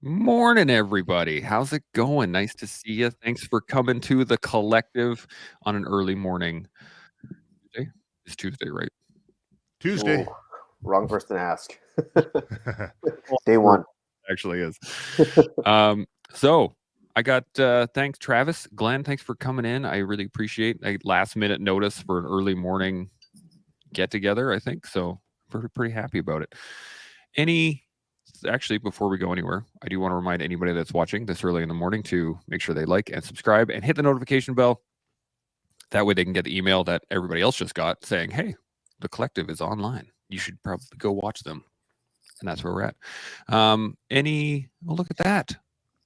Morning, everybody. How's it going? Nice to see you. Thanks for coming to the collective on an early morning. Tuesday? It's Tuesday, right? Tuesday. Oh, wrong person to ask. Well, Day one. actually is. So I got thanks, Travis, Glenn. Thanks for coming in. I really appreciate a last minute notice for an early morning get together. I think so. Pretty happy about it. Actually, before we go anywhere, I do want to remind anybody that's watching this early in the morning to make sure they like and subscribe and hit the notification bell. That way they can get the email that everybody else just got saying, hey, the collective is online. You should probably go watch them. And that's where we're at. Look at that.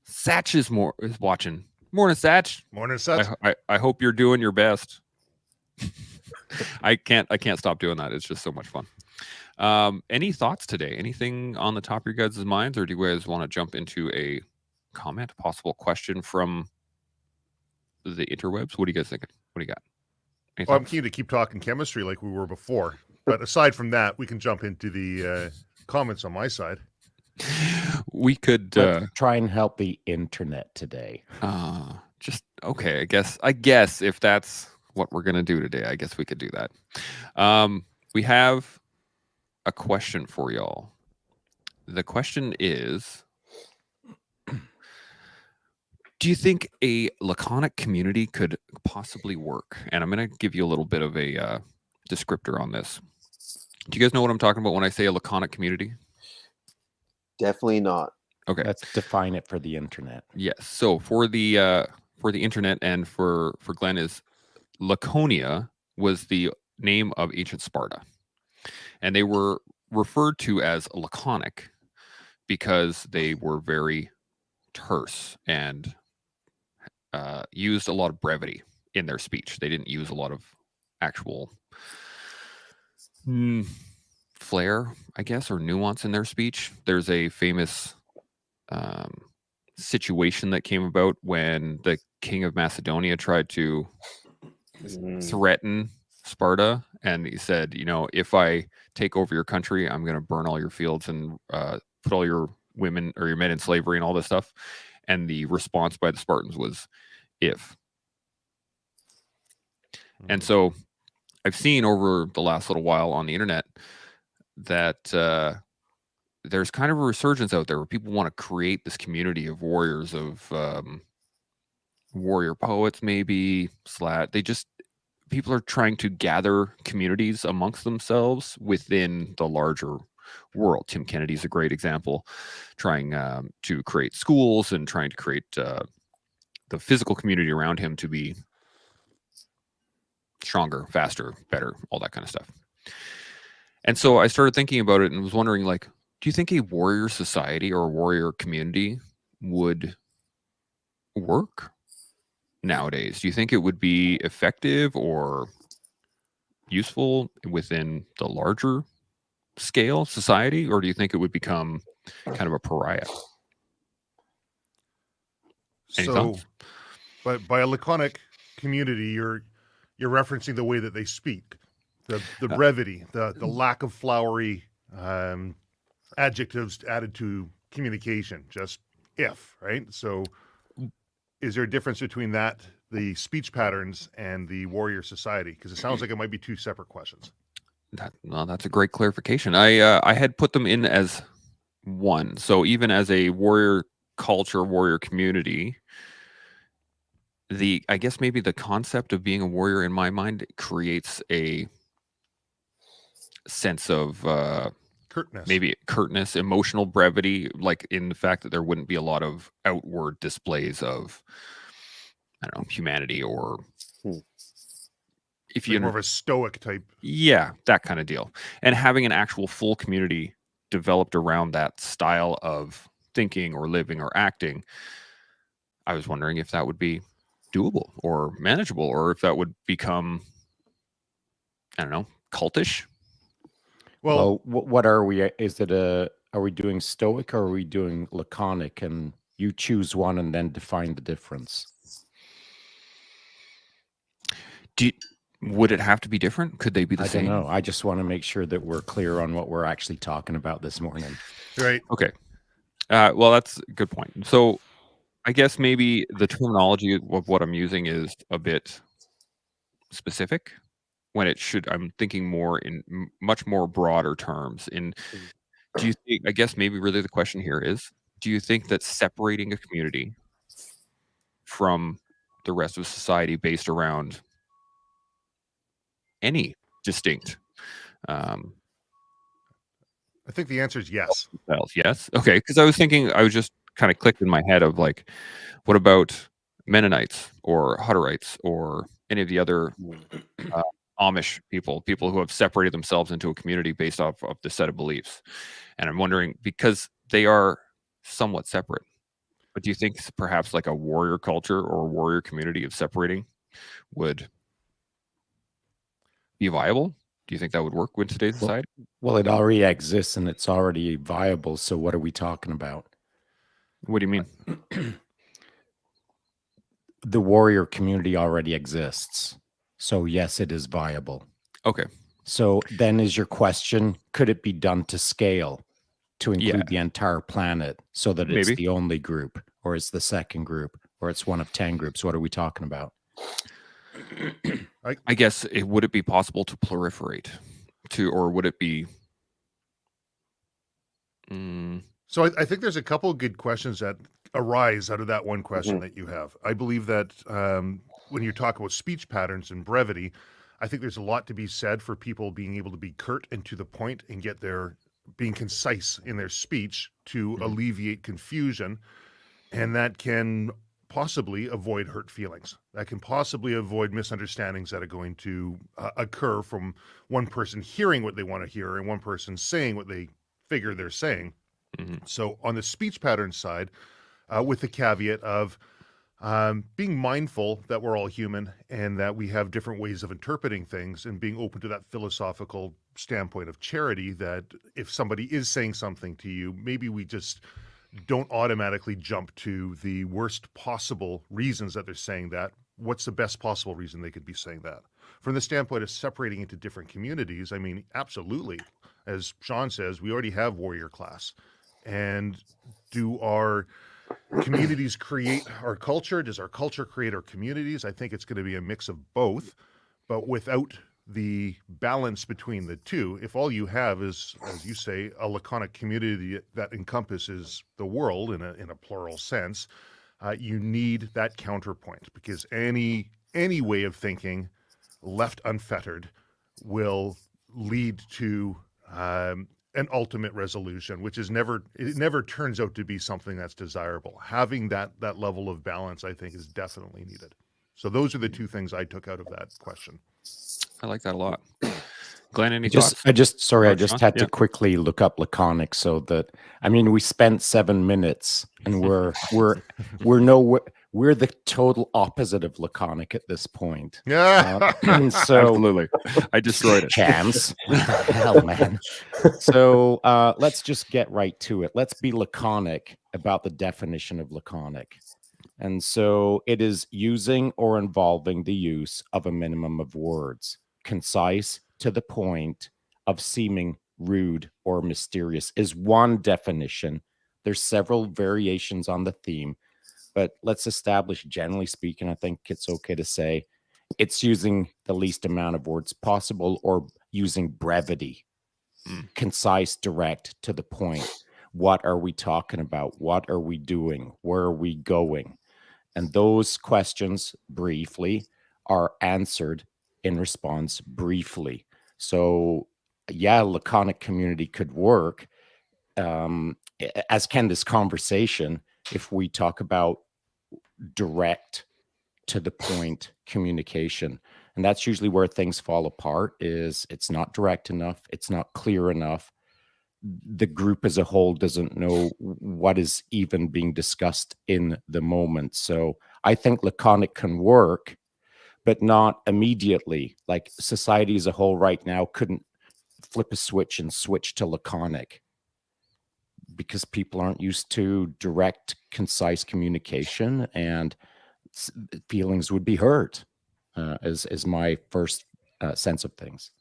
Satch is watching. Morning, Satch. Morning, Seth. I hope you're doing your best. I can't stop doing that. It's just so much fun. Any thoughts today? Anything on the top of your guys' minds, or do you guys want to jump into a comment, possible question from the interwebs? What are you guys thinking? What do you got? Well, I'm keen to keep talking chemistry like we were before. But aside from that, we can jump into the comments on my side. We could try and help the internet today. Just okay. I guess if that's what we're gonna do today, I guess we could do that. We have a question for y'all. The question is, do you think a Laconic community could possibly work? And I'm going to give you a little bit of a descriptor on this. Do you guys know what I'm talking about when I say a Laconic community? Definitely not. Okay. Let's define it for the internet. Yes. So for the internet and for Glenn, is Laconia was the name of ancient Sparta. And they were referred to as laconic because they were very terse and used a lot of brevity in their speech. They didn't use a lot of actual flair, I guess, or nuance in their speech. There's a famous situation that came about when the king of Macedonia tried to threaten Sparta, and he said, if I take over your country, I'm going to burn all your fields and put all your women or your men in slavery and all this stuff. And the response by the Spartans was, if. And so I've seen over the last little while on the internet that there's kind of a resurgence out there where people want to create this community of warriors, of warrior poets, maybe. People are trying to gather communities amongst themselves within the larger world. Tim Kennedy's a great example, trying to create schools and trying to create the physical community around him to be stronger, faster, better, all that kind of stuff. And so I started thinking about it and was wondering, do you think a warrior society or a warrior community would work nowadays? Do you think it would be effective or useful within the larger scale society, or do you think it would become kind of a pariah? Any thoughts? By a Laconic community, you're referencing the way that they speak, the brevity, the lack of flowery adjectives added to communication, just right? So is there a difference between that, the speech patterns, and the warrior society? Because it sounds like it might be two separate questions. That's a great clarification. I had put them in as one. So even as a warrior culture, warrior community, I guess maybe the concept of being a warrior in my mind creates a sense of curtness, maybe curtness, emotional brevity, like in the fact that there wouldn't be a lot of outward displays of, I don't know, humanity, or if you're more of a stoic type. Yeah, that kind of deal. And having an actual full community developed around that style of thinking or living or acting, I was wondering if that would be doable or manageable, or if that would become, I don't know, cultish. Well, what are we? Are we doing stoic or are we doing laconic? And you choose one and then define the difference. Would it have to be different? Could they be the same? I don't know. I just want to make sure that we're clear on what we're actually talking about this morning. Right. Okay. Well, that's a good point. So I guess maybe the terminology of what I'm using is a bit specific when it should. I'm thinking more in much more broader terms. Do you think? I guess maybe really the question here is: do you think that separating a community from the rest of society based around any distinct um, I think the answer is yes. styles? Yes. Okay. Because I was thinking, I was just kind of clicked in my head of like, what about Mennonites or Hutterites or any of the other uh, Amish people who have separated themselves into a community based off of the set of beliefs? And I'm wondering, because they are somewhat separate, but do you think perhaps like a warrior culture or warrior community of separating would be viable? Do you think that would work in today's society? Well, it already exists and it's already viable. So what are we talking about? What do you mean? The warrior community already exists. So yes, it is viable. Okay. So then is your question, could it be done to scale to include the entire planet so that it's Maybe. the only group or it's the second group or it's one of 10 groups? What are we talking about? I guess would it be possible to proliferate or would it be So I think there's a couple of good questions that arise out of that one question that you have. I believe that when you talk about speech patterns and brevity, I think there's a lot to be said for people being able to be curt and to the point and get their being concise in their speech to alleviate confusion. And that can possibly avoid hurt feelings. That can possibly avoid misunderstandings that are going to occur from one person hearing what they want to hear and one person saying what they figure they're saying. So on the speech pattern side, with the caveat of being mindful that we're all human and that we have different ways of interpreting things and being open to that philosophical standpoint of charity, that if somebody is saying something to you, maybe we just don't automatically jump to the worst possible reasons that they're saying that. What's the best possible reason they could be saying that? From the standpoint of separating into different communities, I mean, absolutely. As Shaun says, we already have warrior class. And do our communities create our culture? Does our culture create our communities? I think it's going to be a mix of both, but without the balance between the two, if all you have is, as you say, a laconic community that encompasses the world in a plural sense, you need that counterpoint, because any way of thinking left unfettered will lead to an ultimate resolution, which is it never turns out to be something that's desirable. Having that level of balance, I think, is definitely needed. So those are the two things I took out of that question. I like that a lot. Glenn, any thoughts? I just Shaun? had to quickly look up Laconic so that, I mean, we spent 7 minutes and we're the total opposite of Laconic at this point. Yeah. And so Absolutely. I destroyed it. Chance. Hell, man. So let's just get right to it. Let's be laconic about the definition of laconic. And so it is using or involving the use of a minimum of words, concise, to the point, of seeming rude or mysterious is one definition. There's several variations on the theme, but let's establish, generally speaking, I think it's okay to say it's using the least amount of words possible or using brevity, concise, direct, to the point. What are we talking about? What are we doing? Where are we going? And those questions briefly are answered in response briefly. So yeah, laconic community could work, as can this conversation, if we talk about direct to the point communication. And that's usually where things fall apart, is it's not direct enough, it's not clear enough. The group as a whole doesn't know what is even being discussed in the moment. So I think laconic can work, but not immediately. Like society as a whole right now couldn't flip a switch and switch to laconic because people aren't used to direct, concise communication, and feelings would be hurt, is my first sense of things.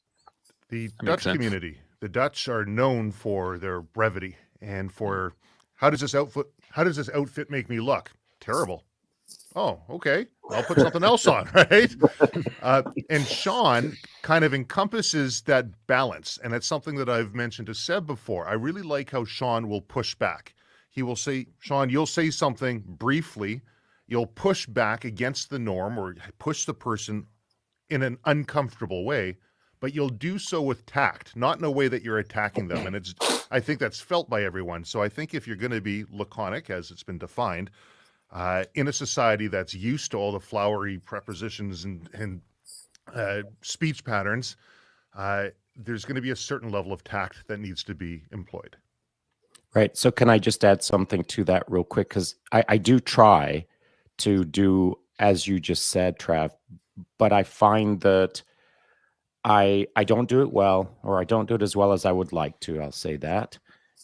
The Dutch community, the Dutch are known for their brevity and for How does this outfit make me look? Terrible. Oh, okay. I'll put something else on, right? And Shaun kind of encompasses that balance. And it's something that I've mentioned to Seb before. I really like how Shaun will push back. He will say, Shaun, you'll say something briefly. You'll push back against the norm or push the person in an uncomfortable way, but you'll do so with tact, not in a way that you're attacking them. And I think that's felt by everyone. So I think if you're going to be laconic, as it's been defined, in a society that's used to all the flowery prepositions and speech patterns, there's going to be a certain level of tact that needs to be employed. Right. So can I just add something to that real quick? Because I do try to do as you just said, Trav, but I find that I don't do it well, or I don't do it as well as I would like to. I'll say that.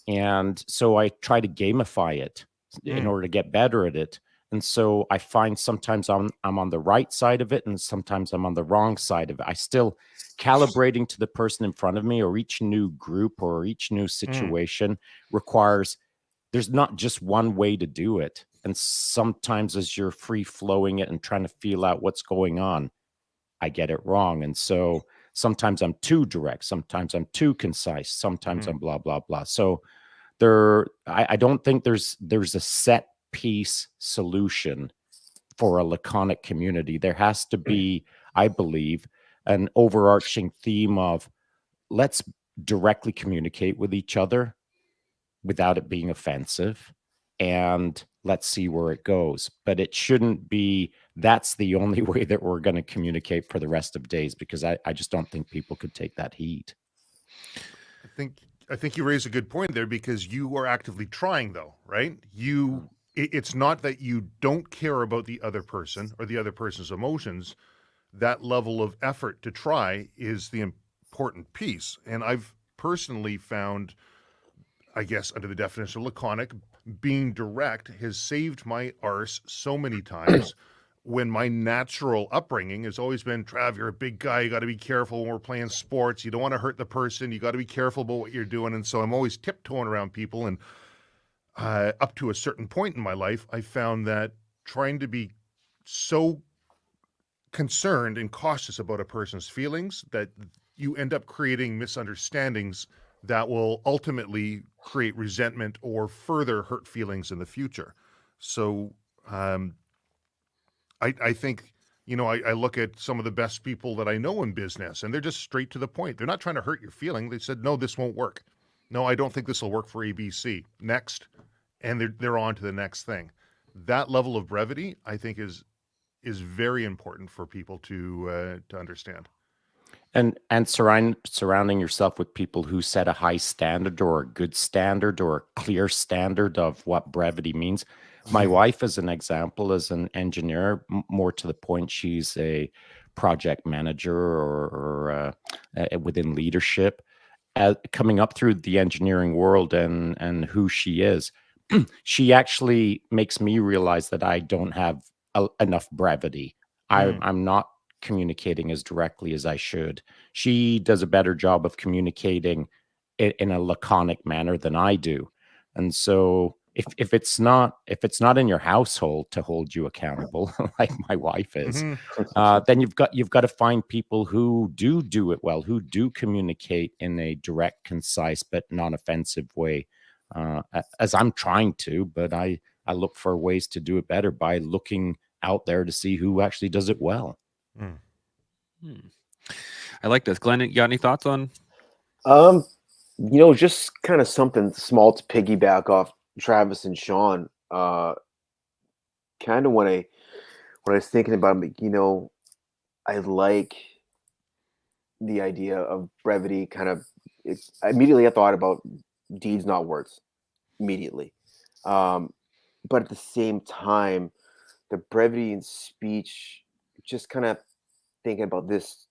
And so I try to gamify it in order to get better at it. And so I find sometimes I'm on the right side of it, and sometimes I'm on the wrong side of it. I still calibrating to the person in front of me, or each new group or each new situation requires, there's not just one way to do it. And sometimes as you're free flowing it and trying to feel out what's going on, I get it wrong. And so sometimes I'm too direct, sometimes I'm too concise, sometimes I'm blah, blah, blah. So I don't think there's a set piece solution for a laconic community. There has to be, I believe, an overarching theme of let's directly communicate with each other without it being offensive, and let's see where it goes. But it shouldn't be that's the only way that we're going to communicate for the rest of days, because I just don't think people could take that heat. I think you raise a good point there, because you are actively trying, though, right? It's not that you don't care about the other person or the other person's emotions. That level of effort to try is the important piece. And I've personally found, I guess, under the definition of laconic, being direct has saved my arse so many times when my natural upbringing has always been, Trav, you're a big guy. You got to be careful when we're playing sports. You don't want to hurt the person. You got to be careful about what you're doing. And so I'm always tiptoeing around people. And up to a certain point in my life, I found that trying to be so concerned and cautious about a person's feelings that you end up creating misunderstandings that will ultimately create resentment or further hurt feelings in the future. So I think, I look at some of the best people that I know in business, and they're just straight to the point. They're not trying to hurt your feeling. They said, no, this won't work. No, I don't think this will work for ABC. Next. And they're on to the next thing. That level of brevity, I think, is very important for people to understand. And surrounding yourself with people who set a high standard or a good standard or a clear standard of what brevity means. My wife, as an example, is an engineer. More to the point, she's a project manager or within leadership. Coming up through the engineering world and who she is, she actually makes me realize that I don't have enough brevity. I'm not communicating as directly as I should. She does a better job of communicating in a laconic manner than I do. And so if it's not in your household to hold you accountable, like my wife is, then you've got to find people who do it well, who do communicate in a direct, concise, but non-offensive way, as I'm trying to. But I look for ways to do it better by looking out there to see who actually does it well. I like this. Glenn, you got any thoughts on? Just kind of something small to piggyback off Travis and Shaun. Kind of when I was thinking about it, I like the idea of brevity. Immediately I thought about deeds, not words. Immediately, but at the same time, the brevity in speech. Just kind of thinking about this,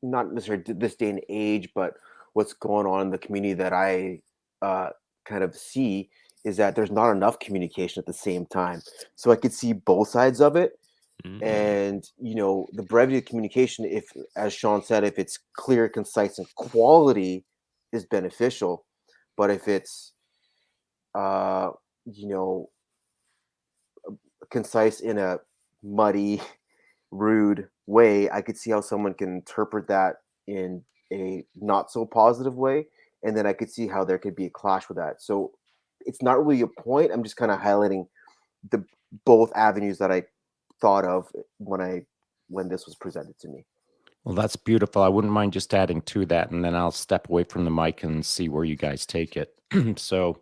not necessarily this day and age, but what's going on in the community that I kind of see is that there's not enough communication at the same time. So I could see both sides of it. And, the brevity of communication, if, as Shaun said, if it's clear, concise, and quality is beneficial. But if it's uh, you know, concise in a muddy, rude way, I could see how someone can interpret that in a not so positive way. And then I could see how there could be a clash with that. So it's not really a point. I'm just kind of highlighting the both avenues that I thought of when this was presented to me. Well, that's beautiful. I wouldn't mind just adding to that, and then I'll step away from the mic and see where you guys take it. So,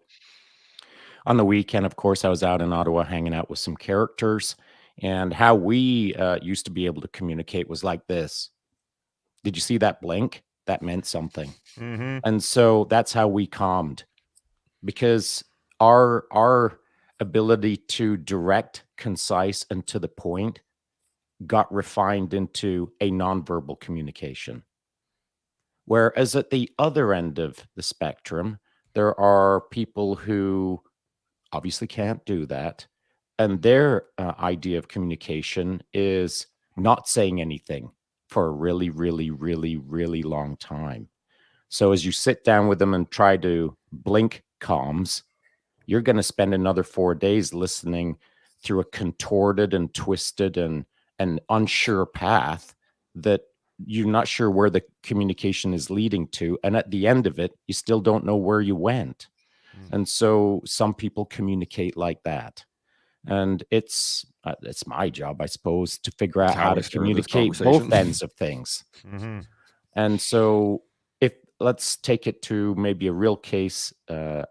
on the weekend, of course, I was out in Ottawa hanging out with some characters, and how we used to be able to communicate was like this. Did you see that blink? That meant something. Mm-hmm. And so that's how we calmed, because our ability to direct, concise, and to the point got refined into a nonverbal communication. Whereas at the other end of the spectrum, there are people who obviously can't do that. And their idea of communication is not saying anything for a really, really, really, really long time. So as you sit down with them and try to blink comms, you're going to spend another 4 days listening through a contorted and twisted and unsure path that you're not sure where the communication is leading to. And at the end of it, you still don't know where you went. And so some people communicate like that. And it's my job, I suppose, to figure out That's how how we to started this communicate both conversation. ends of things. Mm-hmm. And so if let's take it to maybe a real case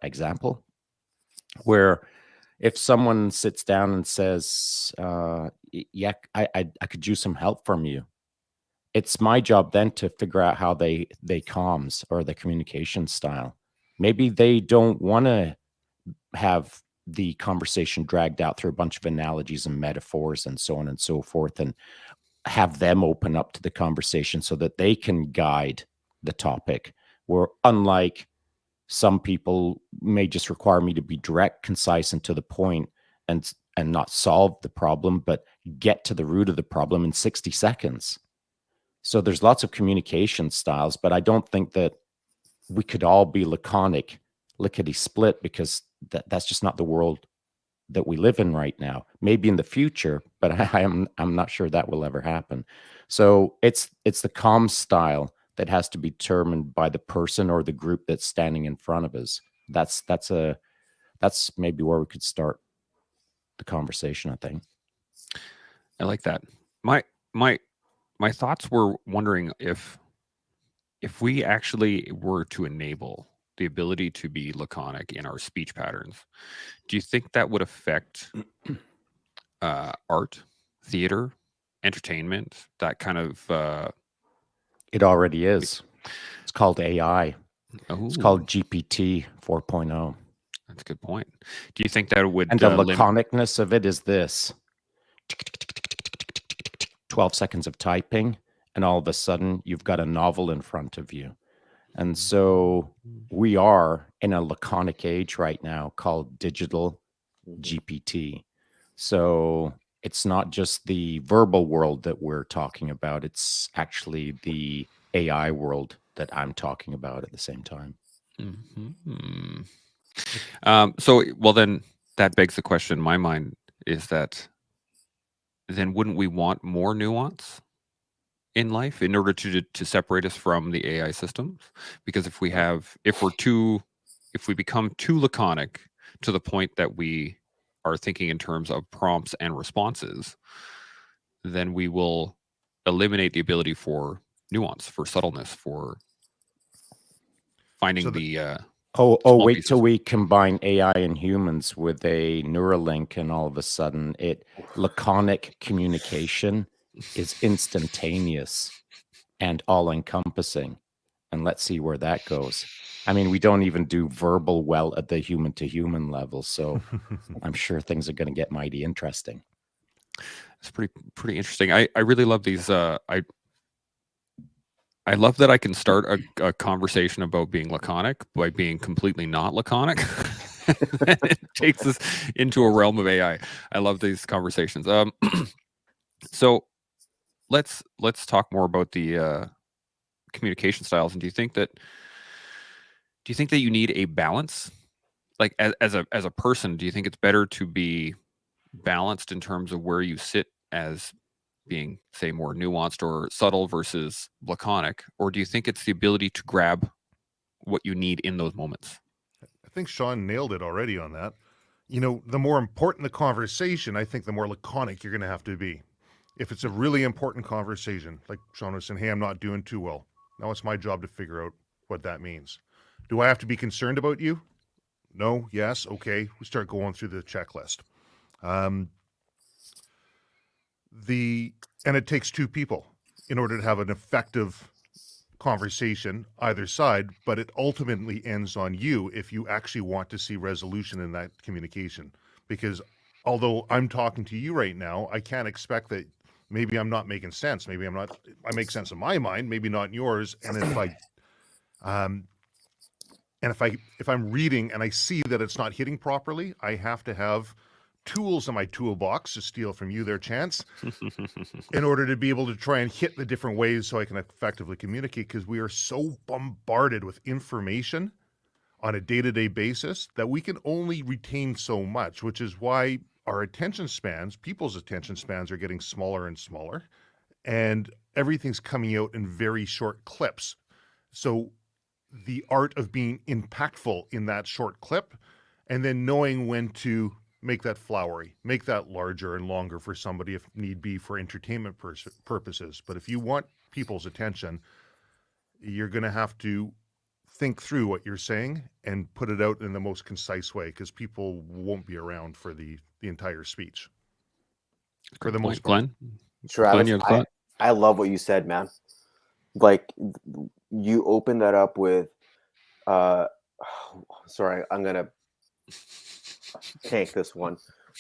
example, where if someone sits down and says, yeah, I could use some help from you, it's my job then to figure out how they comms or the communication style. Maybe they don't want to have the conversation dragged out through a bunch of analogies and metaphors and so on and so forth, and have them open up to the conversation so that they can guide the topic. Where unlike some people may just require me to be direct, concise, and to the point, and not solve the problem, but get to the root of the problem in 60 seconds. So there's lots of communication styles, but I don't think that we could all be laconic, lickety split, because that's just not the world that we live in right now. Maybe in the future, but I'm not sure that will ever happen. So it's the calm style that has to be determined by the person or the group that's standing in front of us. That's maybe where we could start the conversation, I think. I like that. My thoughts were wondering if we actually were to enable the ability to be laconic in our speech patterns, do you think that would affect art, theater, entertainment, that kind of It already is. It's called AI. It's ooh, called GPT 4.0. that's a good point. Do you think that would And the limit? laconicness of it is this: 12 seconds of typing, and all of a sudden you've got a novel in front of you. And so we are in a laconic age right now called digital GPT. So it's not just the verbal world that we're talking about, it's actually the AI world that I'm talking about at the same time. Mhm. So, well, then that begs the question in my mind is that then wouldn't we want more nuance in life in order to separate us from the AI systems? Because if we become too laconic to the point that we are thinking in terms of prompts and responses, then we will eliminate the ability for nuance, for subtleness, for finding So the Oh, small wait pieces. till we combine AI and humans with a Neuralink, and all of a sudden laconic communication is instantaneous and all encompassing. And let's see where that goes. I mean, we don't even do verbal well at the human to human level. So I'm sure things are going to get mighty interesting. It's pretty interesting. I really love these. I love that I can start a conversation about being laconic by being completely not laconic. It takes us into a realm of AI. I love these conversations. So let's talk more about the communication styles. And do you think that you need a balance like as a person, do you think it's better to be balanced in terms of where you sit as being, say, more nuanced or subtle versus laconic, or do you think it's the ability to grab what you need in those moments? I think Shaun nailed it already on that. You know, the more important the conversation, I think the more laconic you're going to have to be. If it's a really important conversation, like Shaun was saying, hey, I'm not doing too well. Now it's my job to figure out what that means. Do I have to be concerned about you? No, yes, okay. We start going through the checklist. And it takes two people in order to have an effective conversation either side, but it ultimately ends on you if you actually want to see resolution in that communication. Because although I'm talking to you right now, I can't expect that maybe I'm not making sense. Maybe I make sense in my mind, maybe not in yours. And if I'm reading and I see that it's not hitting properly, I have to have tools in my toolbox, to steal from you there, Chance, in order to be able to try and hit the different ways so I can effectively communicate, because we are so bombarded with information on a day-to-day basis that we can only retain so much, which is why our attention spans, people's attention spans, are getting smaller and smaller, and everything's coming out in very short clips. So the art of being impactful in that short clip, and then knowing when to make that flowery, make that larger and longer for somebody if need be for entertainment purposes. But if you want people's attention, you're going to have to think through what you're saying and put it out in the most concise way, because people won't be around for the entire speech. For the most part. Glenn? Travis, Glenn, you have a thought? I love what you said, man. Like, you opened that up with, sorry, I'm going to tank this one,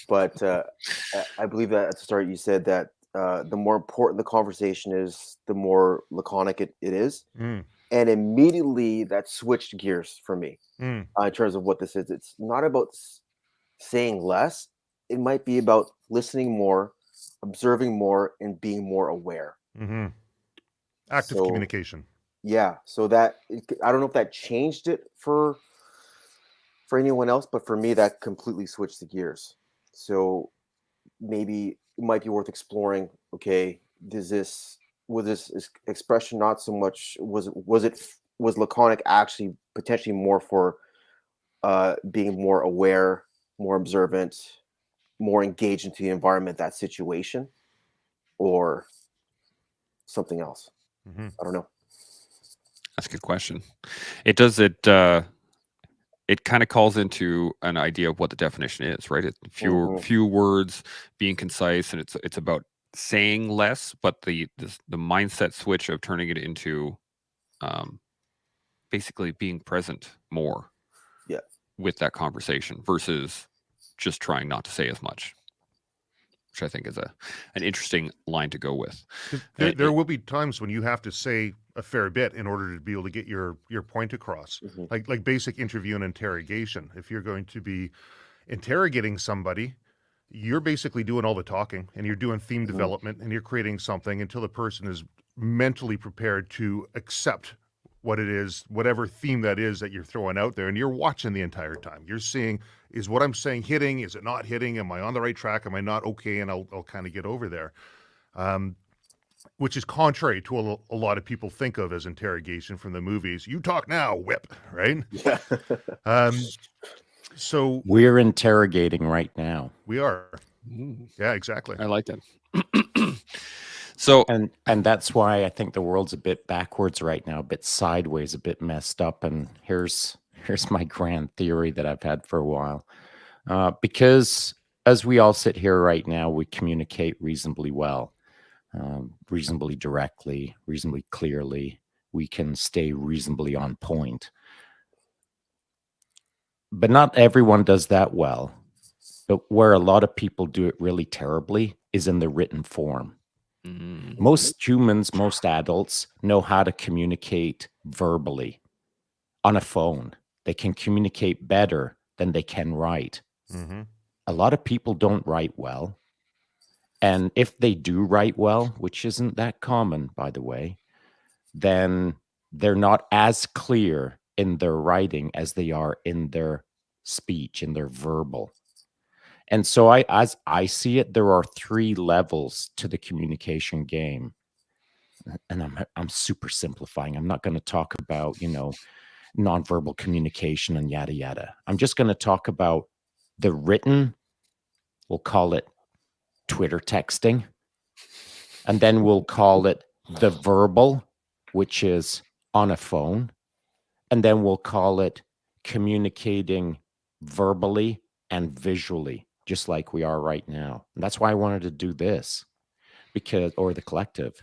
but I believe that at the start you said that the more important the conversation is, the more laconic it is. Mm. And immediately that switched gears for me in terms of what this is. It's not about saying less. It might be about listening more, observing more, and being more aware. Mm-hmm. Active communication. Yeah. So that, I don't know if that changed it for anyone else, but for me, that completely switched the gears. So maybe it might be worth exploring. Okay, was this expression not so much? Was laconic actually potentially more for being more aware, more observant, more engaged into the environment, that situation, or something else? Mm-hmm. I don't know. That's a good question. It kind of calls into an idea of what the definition is, right? It's few words, being concise, and it's about saying less, but the mindset switch of turning it into basically being present more with that conversation versus just trying not to say as much, which I think is an interesting line to go with. There will be times when you have to say a fair bit in order to be able to get your point across. Like basic interview and interrogation. If you're going to be interrogating somebody, you're basically doing all the talking, and you're doing theme development, and you're creating something until the person is mentally prepared to accept what it is, whatever theme that is that you're throwing out there. And you're watching the entire time. You're seeing, is what I'm saying hitting? Is it not hitting? Am I on the right track? Am I not? Okay. And I'll kind of get over there. Which is contrary to a lot of people think of as interrogation from the movies. You talk now, whip, right? Yeah. So we're interrogating right now. We are. Yeah, exactly. I like that. So and that's why I think the world's a bit backwards right now, a bit sideways, a bit messed up. And here's my grand theory that I've had for a while. Because as we all sit here right now, we communicate reasonably well, reasonably directly, reasonably clearly. We can stay reasonably on point. But not everyone does that well. But where a lot of people do it really terribly is in the written form. Most humans, most adults know how to communicate verbally on a phone. They can communicate better than they can write. A lot of people don't write well. And if they do write well, which isn't that common, by the way, then they're not as clear in their writing as they are in their speech, in their verbal. And so as I see it, there are 3 levels to the communication game. And I'm super simplifying. I'm not going to talk about, nonverbal communication and yada yada. I'm just going to talk about the written, we'll call it Twitter texting, and then we'll call it the verbal, which is on a phone, and then we'll call it communicating verbally and visually, just like we are right now. And that's why I wanted to do this, or the collective,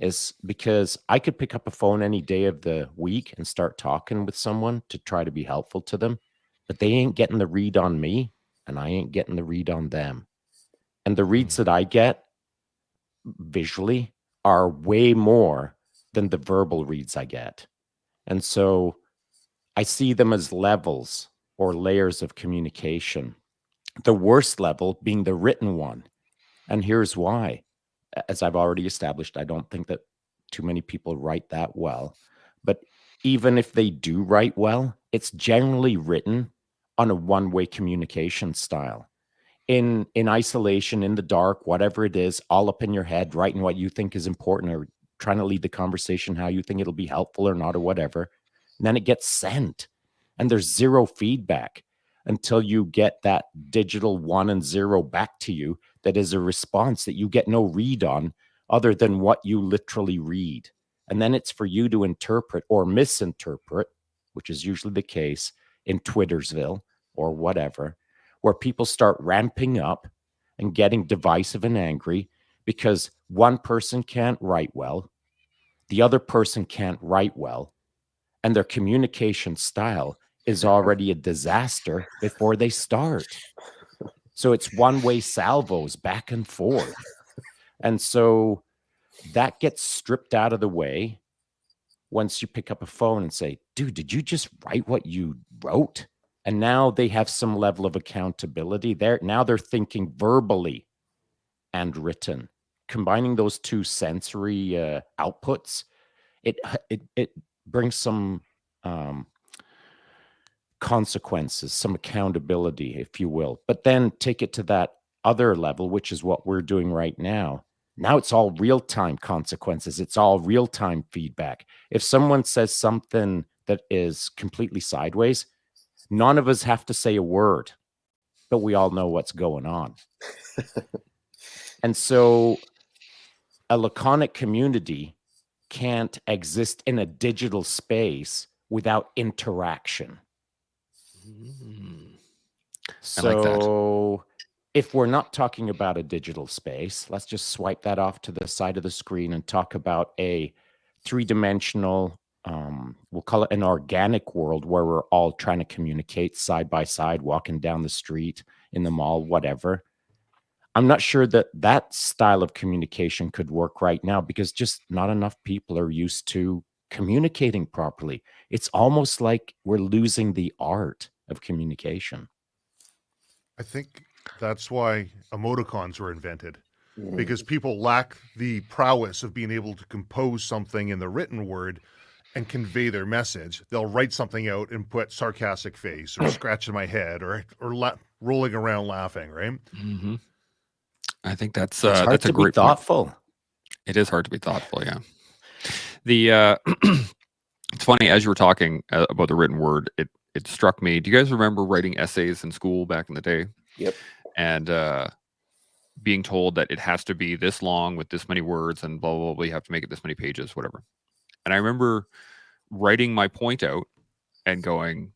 is because I could pick up a phone any day of the week and start talking with someone to try to be helpful to them, but they ain't getting the read on me, and I ain't getting the read on them. And the reads that I get visually are way more than the verbal reads I get. And so I see them as levels or layers of communication. The worst level being the written one. And here's why. As I've already established, I don't think that too many people write that well. But even if they do write well, it's generally written on a one-way communication style. In isolation, in the dark, whatever it is, all up in your head, writing what you think is important or trying to lead the conversation how you think it'll be helpful or not or whatever. And then it gets sent and there's zero feedback until you get that digital 1 and 0 back to you that is a response that you get no read on other than what you literally read. And then it's for you to interpret or misinterpret, which is usually the case in Twittersville or whatever, where people start ramping up and getting divisive and angry because one person can't write well, the other person can't write well, and their communication style is already a disaster before they start. So it's one-way salvos back and forth. And so that gets stripped out of the way once you pick up a phone and say, dude, did you just write what you wrote? And now they have some level of accountability. Now they're thinking verbally and written. Combining those two sensory outputs, it brings some consequences, some accountability, if you will. But then take it to that other level, which is what we're doing right now. Now it's all real-time consequences. It's all real-time feedback. If someone says something that is completely sideways, none of us have to say a word, but we all know what's going on. And so a laconic community can't exist in a digital space without interaction. So I like that. If we're not talking about a digital space, let's just swipe that off to the side of the screen and talk about a 3-dimensional, we'll call it an organic world where we're all trying to communicate side by side, walking down the street, in the mall, whatever. I'm not sure that that style of communication could work right now because just not enough people are used to communicating properly. It's almost like we're losing the art of communication. I think that's why emoticons were invented, Mhm. because people lack the prowess of being able to compose something in the written word and convey their message. They'll write something out and put sarcastic face or scratching my head or rolling around laughing, right? Mm-hmm. I think that's It's hard that's a to be great point. thoughtful. It is hard to be thoughtful, yeah. The it's funny, as you were talking about the written word, it struck me. Do you guys remember writing essays in school back in the day? Yep. And being told that it has to be this long with this many words and blah, blah, blah, you have to make it this many pages, whatever. And I remember writing my point out and going,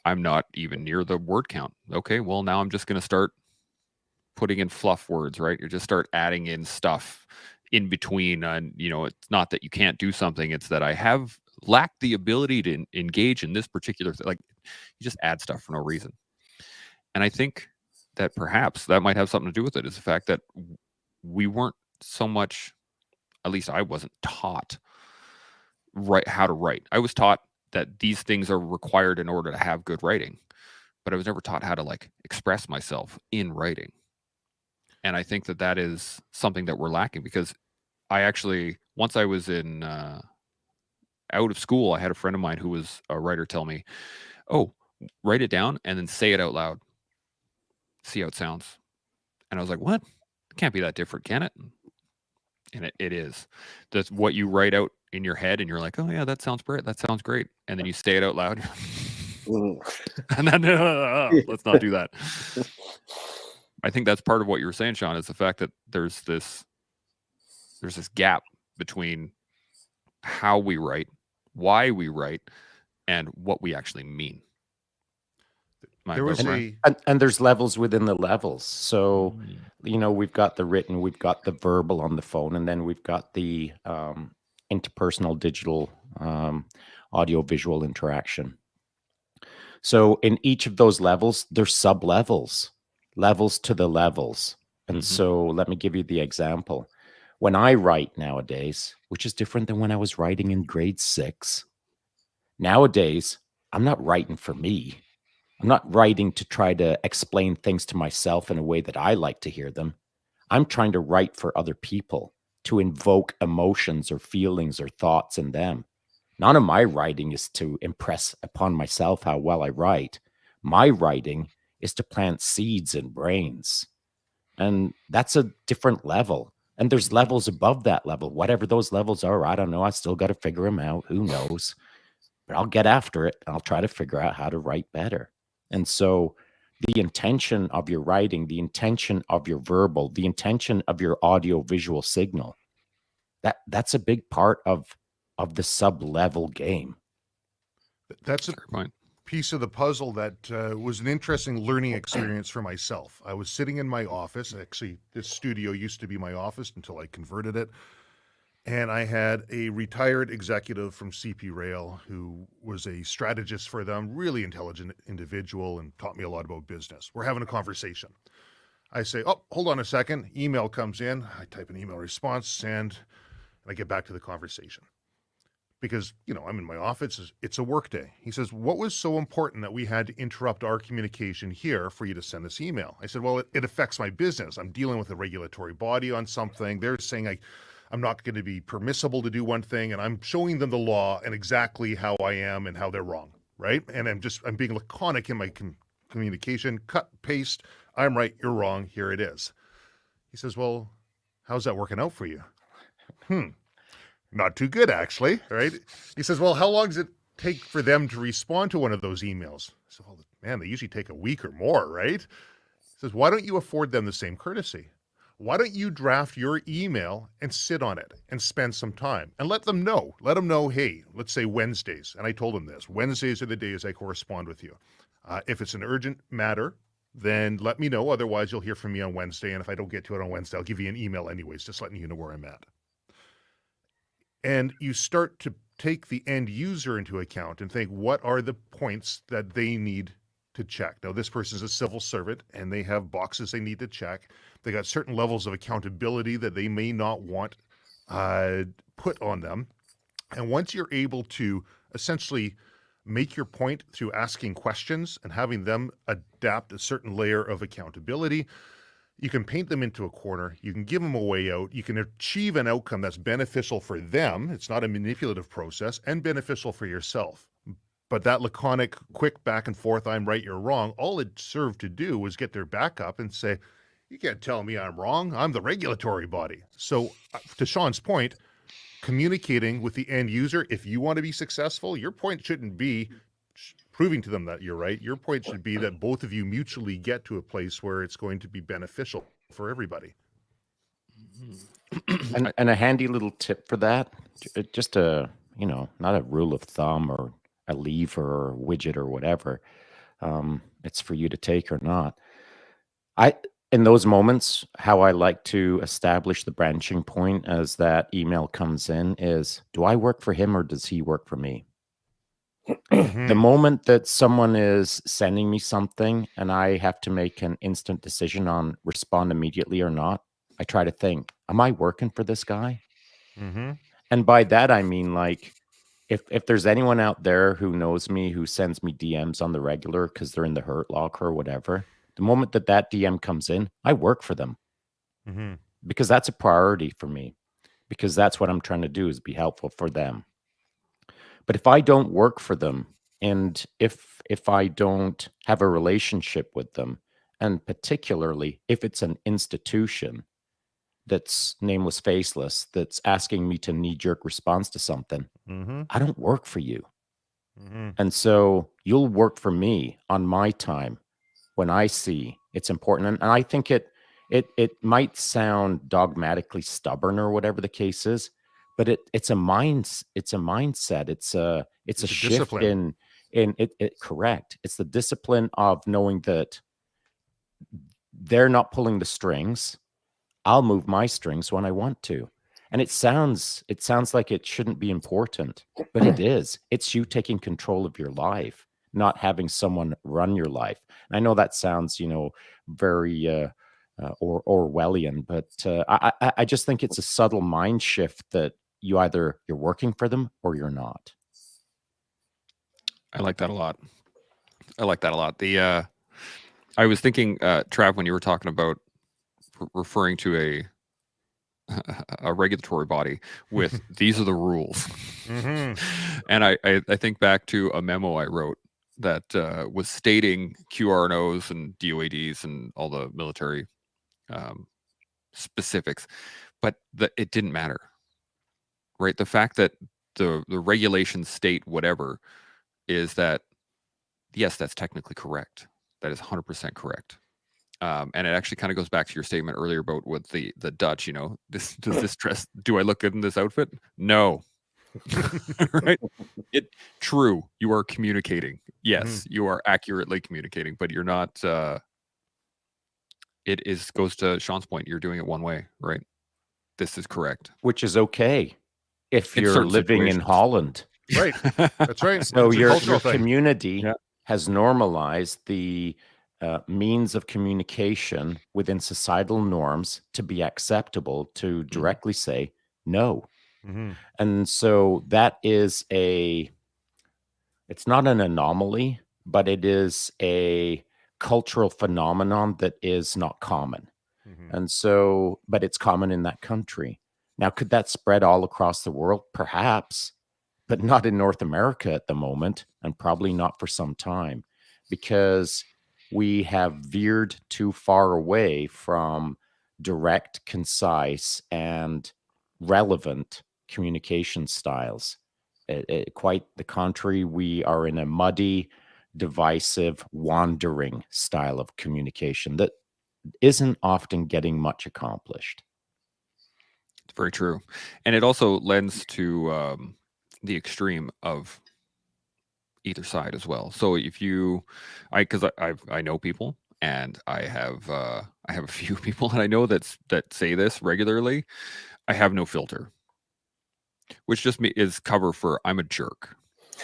I'm not even near the word count. Okay, well, now I'm just going to start putting in fluff words, right? You just start adding in stuff in between. And, it's not that you can't do something. It's that I have lacked the ability to engage in this particular thing. Like, you just add stuff for no reason. And I think that perhaps that might have something to do with it, is the fact that we weren't so much, at least I wasn't taught how to write. I was taught that these things are required in order to have good writing, but I was never taught how to express myself in writing. And I think that is something that we're lacking, because I actually, once I was out of school, I had a friend of mine who was a writer tell me, oh, write it down and then say it out loud. See how it sounds. And I was like, what? It can't be that different, can it? And it is. That's what you write out in your head, and you're like, oh yeah, that sounds great. That sounds great. And then you say it out loud. And then let's not do that. I think that's part of what you were saying, Shaun, is the fact that there's this gap between how we write, why we write, and what we actually mean. There was and there's levels within the levels. So, we've got the written, we've got the verbal on the phone, and then we've got the interpersonal digital audio visual interaction. So in each of those levels, there's sub-levels, levels to the levels. And so let me give you the example. When I write nowadays, which is different than when I was writing in grade 6, nowadays, I'm not writing for me. I'm not writing to try to explain things to myself in a way that I like to hear them. I'm trying to write for other people, to invoke emotions or feelings or thoughts in them. None of my writing is to impress upon myself how well I write. My writing is to plant seeds in brains. And that's a different level. And there's levels above that level. Whatever those levels are, I don't know. I still got to figure them out. Who knows? But I'll get after it. I'll try to figure out how to write better. And so the intention of your writing, the intention of your verbal, the intention of your audio visual signal, that's a big part of the sub-level game. That's a piece of the puzzle that was an interesting learning experience for myself. I was sitting in my office. Actually, this studio used to be my office until I converted it. And I had a retired executive from CP Rail who was a strategist for them, really intelligent individual, and taught me a lot about business. We're having a conversation. I say, oh, hold on a second. Email comes in. I type an email response, and I get back to the conversation. Because, I'm in my office. It's a work day. He says, what was so important that we had to interrupt our communication here for you to send this email? I said, well, it affects my business. I'm dealing with a regulatory body on something. They're saying I'm not going to be permissible to do one thing, and I'm showing them the law and exactly how I am and how they're wrong, right? And I'm being laconic in my communication, cut, paste, I'm right, you're wrong, here it is. He says, well, how's that working out for you? Not too good, actually, right? He says, well, how long does it take for them to respond to one of those emails? I said, well, man, they usually take a week or more, right? He says, why don't you afford them the same courtesy? Why don't you draft your email and sit on it and spend some time and let them know? Let them know, hey, let's say Wednesdays. And I told them this. Wednesdays are the days I correspond with you. If it's an urgent matter, then let me know. Otherwise, you'll hear from me on Wednesday. And if I don't get to it on Wednesday, I'll give you an email anyways, just letting you know where I'm at. And you start to take the end user into account and think, what are the points that they need to check? Now, this person's a civil servant, and they have boxes they need to check. They got certain levels of accountability that they may not want put on them. And once you're able to essentially make your point through asking questions and having them adapt a certain layer of accountability, you can paint them into a corner. You can give them a way out. You can achieve an outcome that's beneficial for them. It's not a manipulative process, and beneficial for yourself. But that laconic, quick back and forth, I'm right, you're wrong, all it served to do was get their back up and say, you can't tell me I'm wrong. I'm the regulatory body. So to Shaun's point, communicating with the end user, if you want to be successful, your point shouldn't be proving to them that you're right. Your point should be that both of you mutually get to a place where it's going to be beneficial for everybody. And a handy little tip for that, just a, not a rule of thumb or a lever or widget or whatever. It's for you to take or not. In those moments, how I like to establish the branching point as that email comes in is, do I work for him or does he work for me? The moment that someone is sending me something and I have to make an instant decision on respond immediately or not, I try to think, am I working for this guy? And by that, I mean, like, if there's anyone out there who knows me, who sends me DMs on the regular because they're in the Hurt Locker or whatever, the moment that DM comes in, I work for them because that's a priority for me, because that's what I'm trying to do, is be helpful for them. But if I don't work for them and if I don't have a relationship with them, and particularly if it's an institution that's nameless, faceless, that's asking me to knee-jerk response to something, Mm-hmm. I don't work for you. Mm-hmm. And so you'll work for me on my time when I see it's important. And I think it might sound dogmatically stubborn or whatever the case is, but it's a mindset. It's a It's a shift discipline. in it. Correct. It's the discipline of knowing that they're not pulling the strings. I'll move my strings when I want to. And it sounds like it shouldn't be important, but it is. It's you taking control of your life, not having someone run your life. And I know that sounds, very Orwellian, but I just think it's a subtle mind shift that you're working for them or you're not. I like that a lot. The I was thinking, Trav, when you were talking about referring to a regulatory body with these are the rules. Mm-hmm. And I think back to a memo I wrote that was stating QRNOs and DOADs and all the military specifics, but it didn't matter, right? The fact that the regulations state whatever is that, yes, that's technically correct. That is 100% correct. And it actually kind of goes back to your statement earlier about with the Dutch, does this dress, do I look good in this outfit? No. Right? True. You are communicating. Yes, you are accurately communicating, but you're not, goes to Sean's point. You're doing it one way, right? This is correct. Which is okay if In you're certain living in situations. Holland. Right. That's right. So It's a your cultural thing. community Yeah. has normalized the means of communication within societal norms to be acceptable to directly say no. Mm-hmm. And so that is it's not an anomaly, but it is a cultural phenomenon that is not common. Mm-hmm. And so, but it's common in that country. Now, could that spread all across the world? Perhaps, but not in North America at the moment, and probably not for some time, because we have veered too far away from direct, concise, and relevant communication styles. Quite the contrary, we are in a muddy, divisive, wandering style of communication that isn't often getting much accomplished. It's very true. And it also lends to the extreme of either side as well. So if because I know people, and I have a few people that I know that say this regularly. I have no filter, which just is cover for I'm a jerk,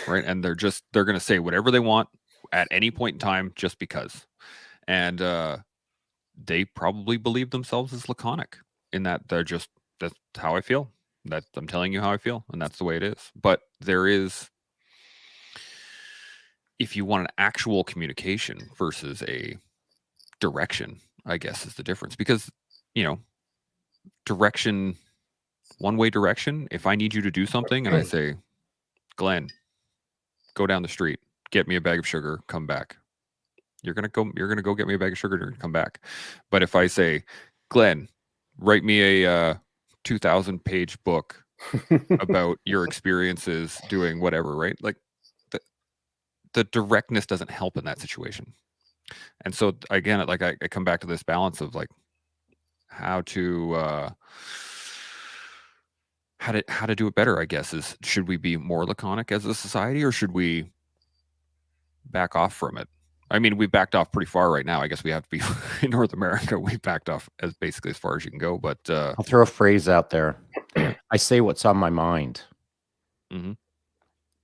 right? And they're going to say whatever they want at any point in time just because, and they probably believe themselves as laconic in that that's how I feel. That I'm telling you how I feel, and that's the way it is. But there is, if you want an actual communication versus a direction, I guess is the difference. Because, direction, one-way direction, if I need you to do something and I say, Glenn, go down the street, get me a bag of sugar, come back. You're going to go get me a bag of sugar and come back. But if I say, Glenn, write me a 2,000-page book about your experiences doing whatever, right? Like the directness doesn't help in that situation. And so again, like I come back to this balance of like how to do it better, I guess, is should we be more laconic as a society, or should we back off from it? I mean, we've backed off pretty far right now. I guess we have to be in North America. We've backed off as basically as far as you can go. But I'll throw a phrase out there. I say what's on my mind. Mm-hmm.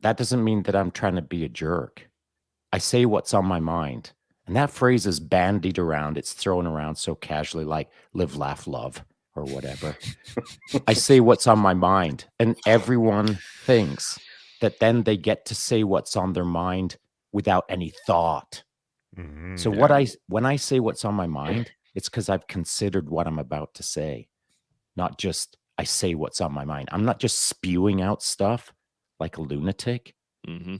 That doesn't mean that I'm trying to be a jerk. I say what's on my mind. And that phrase is bandied around. It's thrown around so casually, like live, laugh, love, or whatever. I say what's on my mind. And everyone thinks that then they get to say what's on their mind without any thought. Mm-hmm. So when I say what's on my mind, it's because I've considered what I'm about to say, not just I say what's on my mind. I'm not just spewing out stuff like a lunatic. Mm-hmm.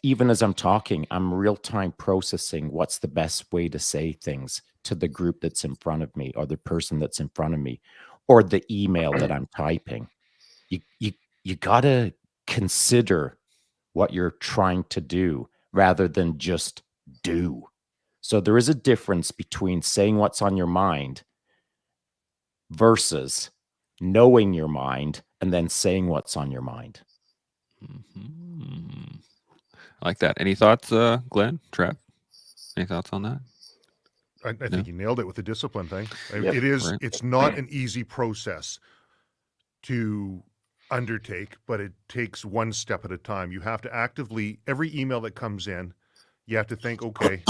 even as I'm talking, I'm real time processing what's the best way to say things to the group that's in front of me, or the person that's in front of me, or the email that I'm typing. You gotta consider what you're trying to do rather than just do. So there is a difference between saying what's on your mind versus knowing your mind and then saying what's on your mind. Mm-hmm. I like that. Any thoughts, Glenn, Trav? Any thoughts on that? I think you nailed it with the discipline thing. Yep. It's not an easy process to undertake, but it takes one step at a time. You have to actively, every email that comes in, you have to think, okay,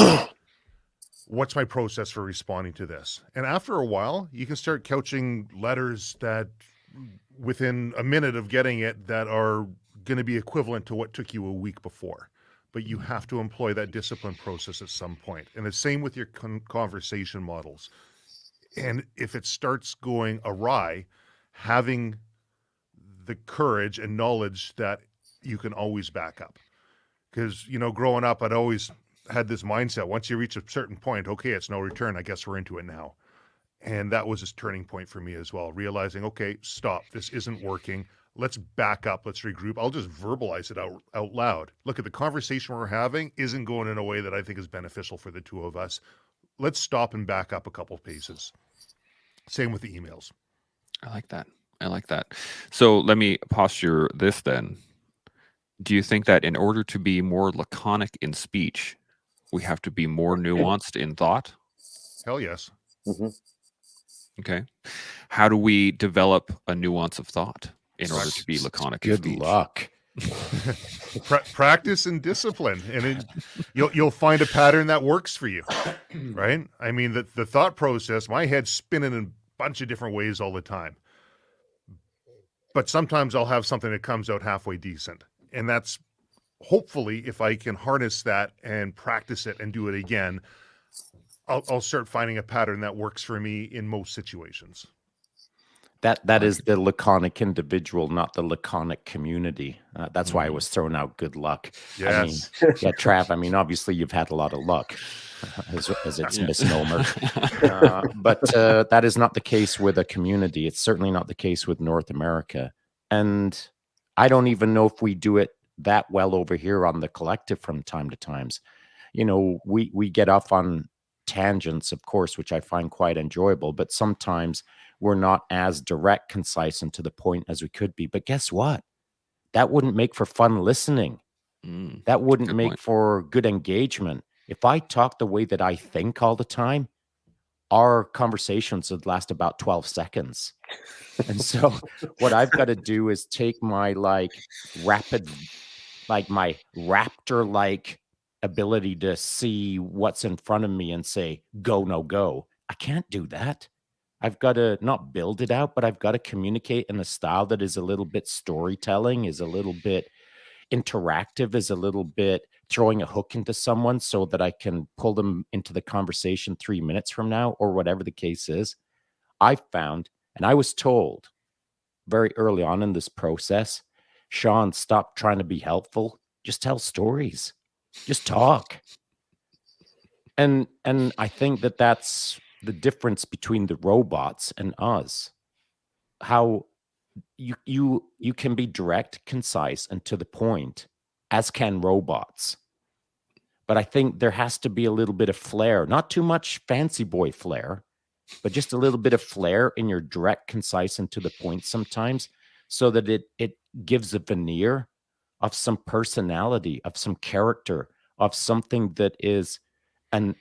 what's my process for responding to this? And after a while, you can start couching letters that within a minute of getting it that are going to be equivalent to what took you a week before. But you have to employ that discipline process at some point. And the same with your conversation models. And if it starts going awry, having the courage and knowledge that you can always back up. Because, growing up, I'd always had this mindset. Once you reach a certain point, okay, it's no return. I guess we're into it now. And that was a turning point for me as well, realizing, okay, stop. This isn't working. Let's back up. Let's regroup. I'll just verbalize it out loud. Look, at the conversation we're having isn't going in a way that I think is beneficial for the two of us. Let's stop and back up a couple paces. Same with the emails. I like that. So let me posture this then. Do you think that in order to be more laconic in speech, we have to be more nuanced in thought? Hell yes. Mm-hmm. Okay. How do we develop a nuance of thought in order to be laconic in Good speech? luck. Practice and discipline, and you'll find a pattern that works for you, right? I mean, the thought process, my head's spinning in a bunch of different ways all the time. But sometimes I'll have something that comes out halfway decent. And that's hopefully, if I can harness that and practice it and do it again, I'll start finding a pattern that works for me in most situations. That is the laconic individual, not the laconic community. That's why I was throwing out good luck. Yes. I mean, yeah, Trav, I mean, obviously you've had a lot of luck as its misnomer. But that is not the case with a community. It's certainly not the case with North America. And I don't even know if we do it that well over here on the collective from time to times. We get off on tangents, of course, which I find quite enjoyable, but sometimes we're not as direct, concise, and to the point as we could be. But guess what? That wouldn't make for fun listening. That wouldn't make point. for good engagement. If I talk the way that I think all the time, our conversations would last about 12 seconds. And so what I've got to do is take my my raptor-like ability to see what's in front of me and say, go, no, go. I can't do that. I've got to not build it out, but I've got to communicate in a style that is a little bit storytelling, is a little bit interactive, is a little bit throwing a hook into someone so that I can pull them into the conversation 3 minutes from now, or whatever the case is. I found, and I was told very early on in this process, Shaun, stop trying to be helpful. Just tell stories. Just talk. And I think that that's the difference between the robots and us. How you can be direct, concise, and to the point, as can robots. But I think there has to be a little bit of flair, not too much fancy boy flair, but just a little bit of flair in your direct, concise, and to the point sometimes, so that it gives a veneer of some personality, of some character, of something that is an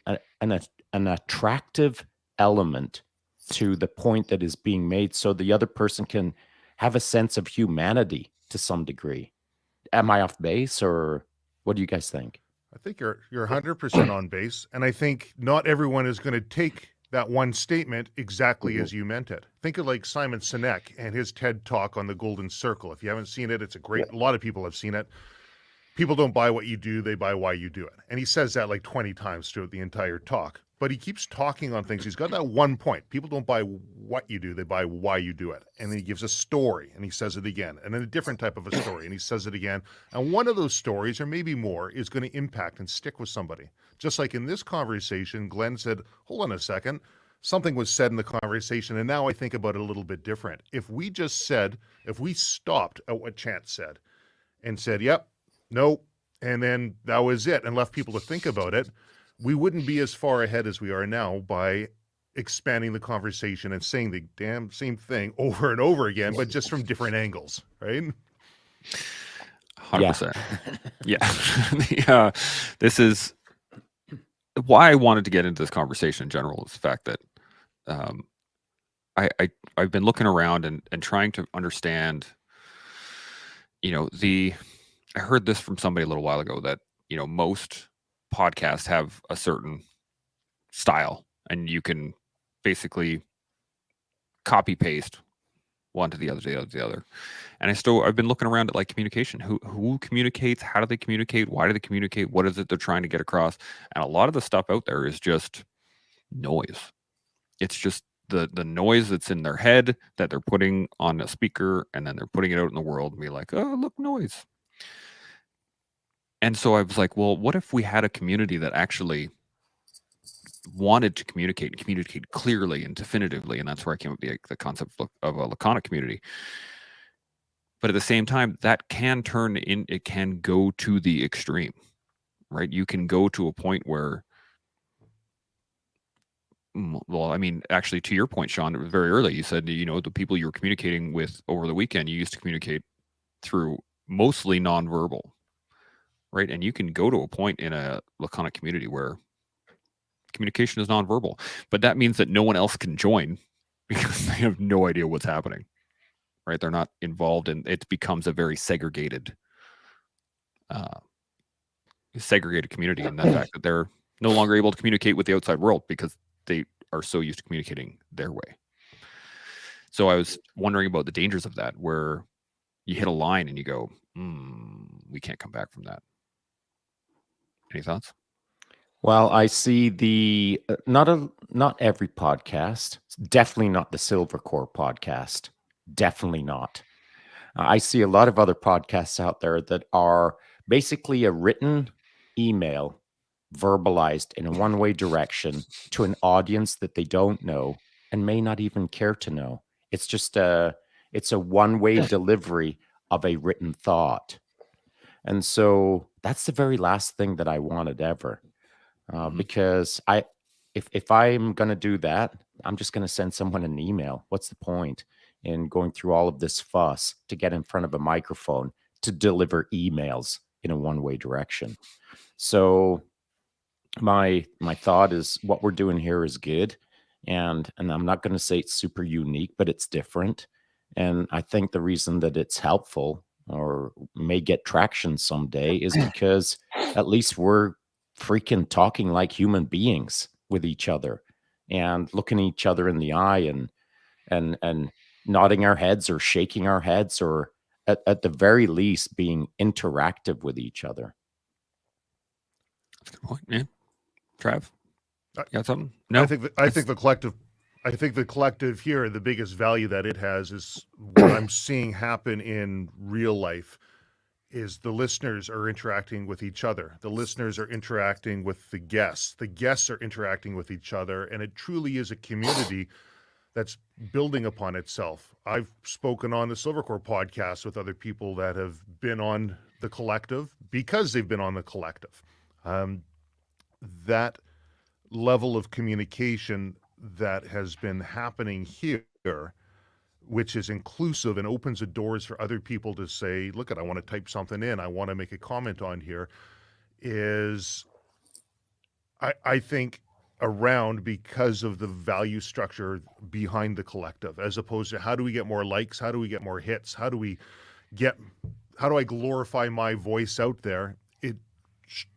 attractive element to the point that is being made, so the other person can have a sense of humanity to some degree. Am I off base, or what do you guys think? I think you're 100% on base, and I think not everyone is going to take that one statement exactly as you meant it. Think of like Simon Sinek and his TED Talk on the Golden Circle. If you haven't seen it, it's a great. A lot of people have seen it. people don't buy what you do, they buy why you do it. And he says that like 20 times throughout the entire talk. But he keeps talking on things. He's got that one point. People don't buy what you do, they buy why you do it. And then he gives a story and he says it again. And then a different type of a story and he says it again. And one of those stories, or maybe more, is going to impact and stick with somebody. Just like in this conversation, Glenn said, hold on a second. Something was said in the conversation, and now I think about it a little bit different. If we stopped at what Chance said and said, yep, no, and then that was it, and left people to think about it, we wouldn't be as far ahead as we are now by expanding the conversation and saying the damn same thing over and over again, but just from different angles, right? 100%. Yeah. This is why I wanted to get into this conversation in general, is the fact that I've been looking around and trying to understand, I heard this from somebody a little while ago that, most podcasts have a certain style and you can basically copy paste one to the other. And I've been looking around at like communication, who communicates, how do they communicate, why do they communicate, what is it they're trying to get across? And a lot of the stuff out there is just noise. It's just the noise that's in their head that they're putting on a speaker, and then they're putting it out in the world and be like, oh, look, noise. And so I was like, well, what if we had a community that actually wanted to communicate and communicate clearly and definitively? And that's where I came up with the concept of a laconic community. But at the same time, that can it can go to the extreme, right? You can go to a point where, well, I mean, actually, to your point, Shaun, very early, you said, the people you were communicating with over the weekend, you used to communicate through mostly nonverbal, right? And you can go to a point in a laconic community where communication is nonverbal, but that means that no one else can join because they have no idea what's happening, right? They're not involved, and it becomes a very segregated community, and the fact that they're no longer able to communicate with the outside world because they are so used to communicating their way. So I was wondering about the dangers of that, where you hit a line and you go, we can't come back from that. Any thoughts? Well, I see not every podcast, definitely not the Silver Core podcast, definitely not. I see a lot of other podcasts out there that are basically a written email verbalized in a one-way direction to an audience that they don't know and may not even care to know. It's just it's a one-way delivery of a written thought. And so that's the very last thing that I wanted ever. Because if I'm going to do that, I'm just going to send someone an email. What's the point in going through all of this fuss to get in front of a microphone to deliver emails in a one-way direction? So my thought is what we're doing here is good. And I'm not going to say it's super unique, but it's different. And I think the reason that it's helpful or may get traction someday is because at least we're freaking talking like human beings with each other and looking each other in the eye and nodding our heads or shaking our heads, or at the very least being interactive with each other. That's a good point. Yeah. Trav, you got something? No, I think the collective here, the biggest value that it has is what I'm seeing happen in real life is the listeners are interacting with each other. The listeners are interacting with the guests. The guests are interacting with each other. And it truly is a community that's building upon itself. I've spoken on the Silvercore podcast with other people that have been on the collective because they've been on the collective. That level of communication that has been happening here, which is inclusive and opens the doors for other people to say, look, I want to type something in, I want to make a comment on here, is, I think, around because of the value structure behind the collective, as opposed to how do we get more likes, how do we get more hits, how do I glorify my voice out there? It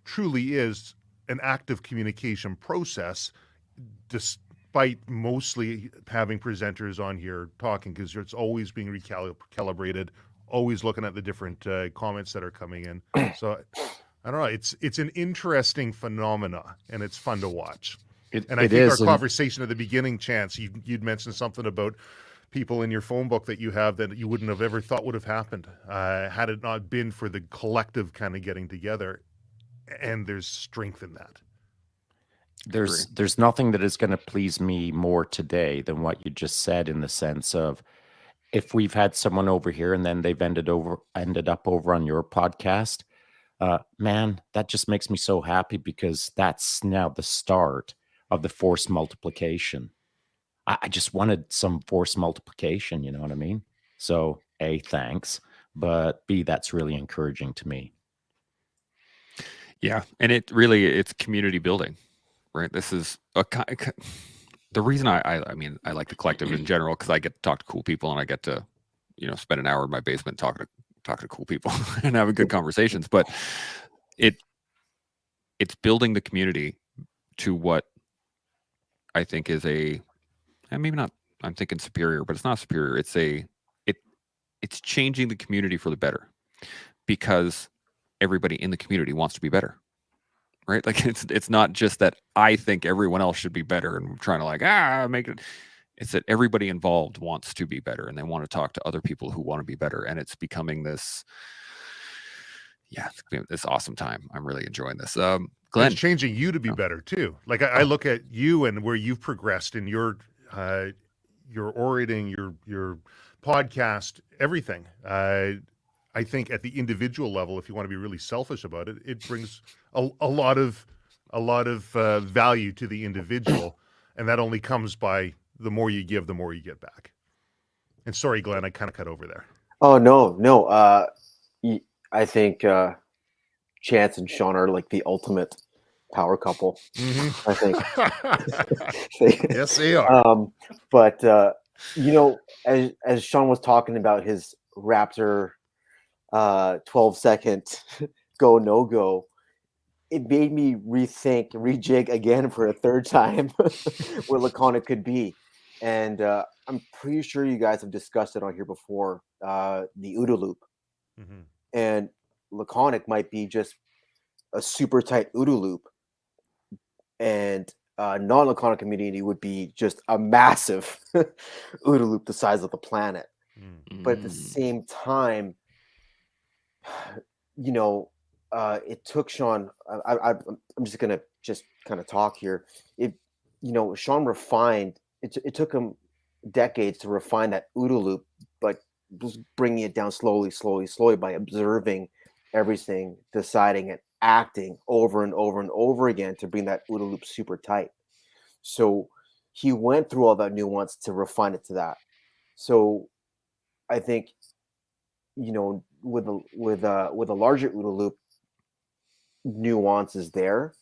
truly is an active communication process, despite mostly having presenters on here talking, because it's always being recalibrated always looking at the different comments that are coming in. So I don't know. It's an interesting phenomena, and it's fun to watch. And I think our conversation at the beginning, Chance, you'd mentioned something about people in your phone book that you have that you wouldn't have ever thought would have happened had it not been for the collective kind of getting together. And there's strength in that. There's nothing that is going to please me more today than what you just said, in the sense of, if we've had someone over here and then they've ended up over on your podcast, man, that just makes me so happy, because that's now the start of the force multiplication. I just wanted some force multiplication, you know what I mean? So A, thanks, but B, that's really encouraging to me. Yeah, and it's community building, right? This is the reason I mean, I like the collective in general, because I get to talk to cool people, and I get to, spend an hour in my basement talking to cool people and having good conversations. But it's building the community to what I think is and maybe not, I'm thinking superior, but it's not superior. It's changing the community for the better, because everybody in the community wants to be better, right? Like, it's not just that I think everyone else should be better and I'm trying to make it. It's that everybody involved wants to be better, and they want to talk to other people who want to be better. And it's becoming this, this awesome time. I'm really enjoying this. Glenn, it's changing you to be better too. Like I look at you and where you've progressed in your orating, your podcast, everything. I think at the individual level, if you want to be really selfish about it, it brings a lot of value to the individual, and that only comes by the more you give, the more you get back. And sorry, Glenn, I kind of cut over there. Oh no. I think Chance and Shaun are like the ultimate power couple. Mm-hmm. I think. Yes, they are. But as Shaun was talking about his Raptor 12-second go no go, it made me rejig again for a third time what Laconic could be. And I'm pretty sure you guys have discussed it on here before, the OODA loop. Mm-hmm. And Laconic might be just a super tight OODA loop, and non-Laconic community would be just a massive OODA loop the size of the planet. Mm-hmm. But at the same time, it took Shaun. I'm just gonna kind of talk here. Shaun refined. It took him decades to refine that OODA loop, but just bringing it down slowly by observing everything, deciding and acting over and over and over again to bring that OODA loop super tight. So he went through all that nuance to refine it to that. So I think, with a larger OODA loop, nuance is there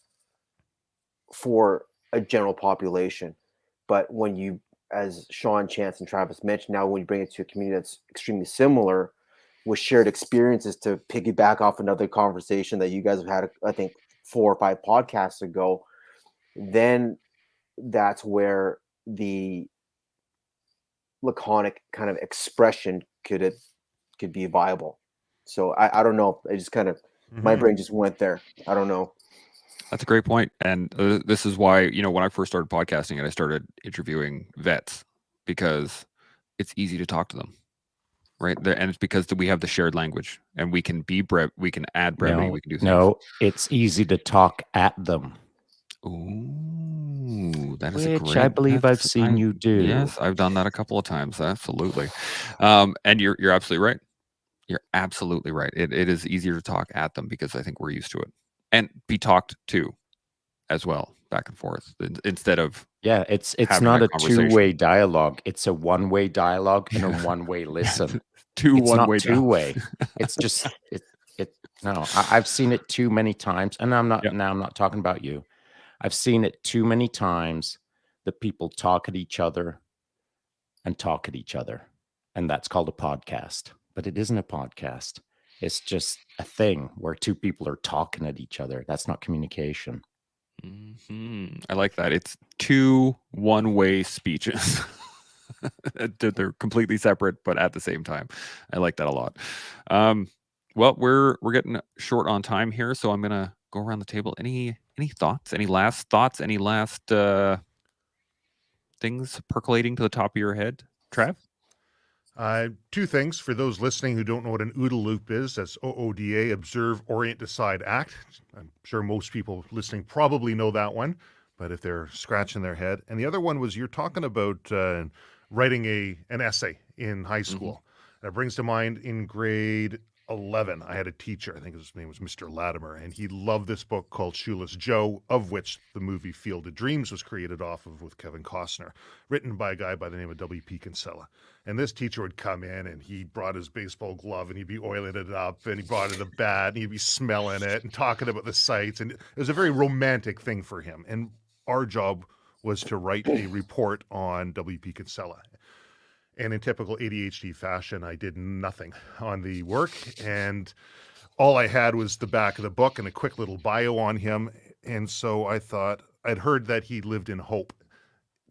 for a general population. But when you, as Shaun, Chance, and Travis mentioned, now when you bring it to a community that's extremely similar, with shared experiences, to piggyback off another conversation that you guys have had, I think 4 or 5 podcasts ago, then that's where the Laconic kind of expression could be viable. So I don't know. I just kind of, my brain just went there. I don't know. That's a great point. And this is why, when I first started podcasting and I started interviewing vets, because it's easy to talk to them, right? And it's because we have the shared language, and we can we can add brevity, we can do things. No, it's easy to talk at them. Ooh, that is which I believe I've seen you do. Yes, I've done that a couple of times. Absolutely. And you're absolutely right. You're absolutely right. It is easier to talk at them because I think we're used to it, and be talked to as well, back and forth, instead of it's not a two-way dialogue. It's a one-way dialogue and a one-way listen. It's not two-way. It's just no. I've seen it too many times, and I'm not talking about you. I've seen it too many times that people talk at each other, and that's called a podcast. But it isn't a podcast. It's just a thing where two people are talking at each other. That's not communication. Mm-hmm. I like that. It's 2 one-way speeches. They're completely separate, but at the same time. I like that a lot. Well, we're getting short on time here, so I'm gonna go around the table. Any thoughts? Any last thoughts? Any last things percolating to the top of your head, Trav? Two things for those listening who don't know what an OODA loop is. That's OODA, Observe, Orient, Decide, Act. I'm sure most people listening probably know that one, but if they're scratching their head. And the other one was you're talking about writing an essay in high school. That brings to mind in grade 11, I had a teacher, I think his name was Mr. Latimer, and he loved this book called Shoeless Joe, of which the movie Field of Dreams was created off of with Kevin Costner, written by a guy by the name of W.P. Kinsella. And this teacher would come in and he brought his baseball glove and he'd be oiling it up and he brought in the bat and he'd be smelling it and talking about the sights. And it was a very romantic thing for him. And our job was to write a report on W.P. Kinsella. And in typical ADHD fashion, I did nothing on the work. And all I had was the back of the book and a quick little bio on him. And so I thought, I'd heard that he lived in Hope,